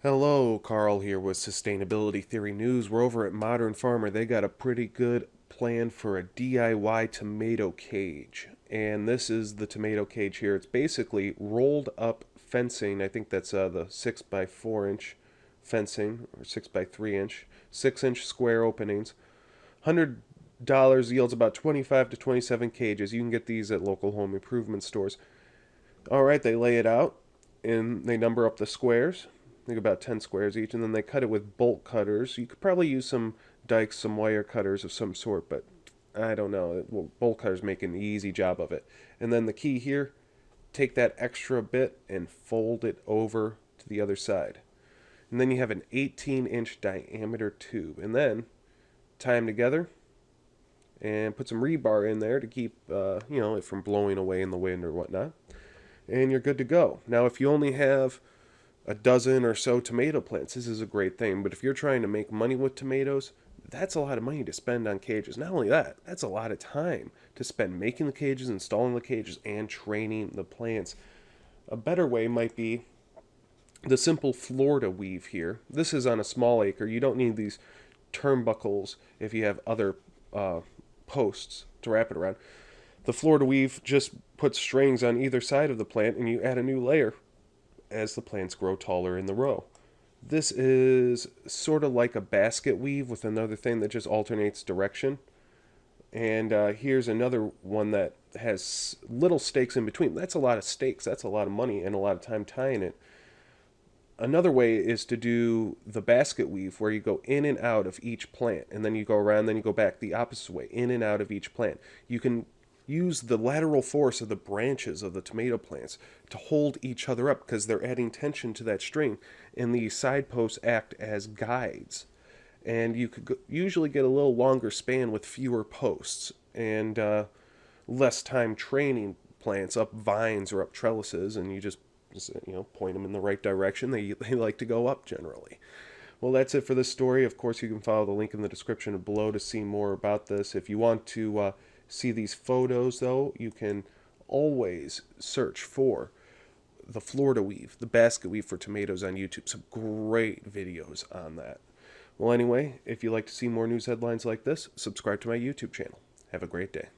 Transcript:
Hello, Carl here with Sustainability Theory News. We're over at Modern Farmer. They got a pretty good plan for a DIY tomato cage. And this is the tomato cage here. It's basically rolled up fencing. I think that's the 6 by 4 inch fencing, or 6 by 3 inch, 6-inch square openings. $100 yields about 25 to 27 cages. You can get these at local home improvement stores. All right, they lay it out and they number up the squares. I think about 10 squares each, and then they cut it with bolt cutters. You could probably use some dikes, some wire cutters of some sort, but I don't know. Well, bolt cutters make an easy job of it. And then the key here, take that extra bit and fold it over to the other side. And then you have an 18-inch diameter tube. And then tie them together and put some rebar in there to keep it from blowing away in the wind or whatnot. And you're good to go. Now, if you only have a dozen or so tomato plants, this is a great thing. But if you're trying to make money with tomatoes, that's a lot of money to spend on cages. Not only that, that's a lot of time to spend making the cages, installing the cages, and training the plants. A better way might be the simple Florida weave here. This is on a small acre. You don't need these turnbuckles if you have other posts to wrap it around. The Florida weave just puts strings on either side of the plant, and you add a new layer as the plants grow taller in the row. This is sort of like a basket weave with another thing that just alternates direction. And here's another one that has little stakes in between. That's a lot of stakes. That's a lot of money and a lot of time tying it. Another way is to do the basket weave where you go in and out of each plant, and then you go around, then you go back the opposite way, in and out of each plant. You can use the lateral force of the branches of the tomato plants to hold each other up because they're adding tension to that string, and the side posts act as guides. And you could usually get a little longer span with fewer posts and less time training plants up vines or up trellises, and you just point them in the right direction. They like to go up generally. Well, that's it for this story. Of course, you can follow the link in the description below to see more about this. If you want to see these photos, though, you can always search for the Florida weave, the basket weave for tomatoes on YouTube. Some great videos on that. Well, anyway, if you'd like to see more news headlines like this, subscribe to my YouTube channel. Have a great day.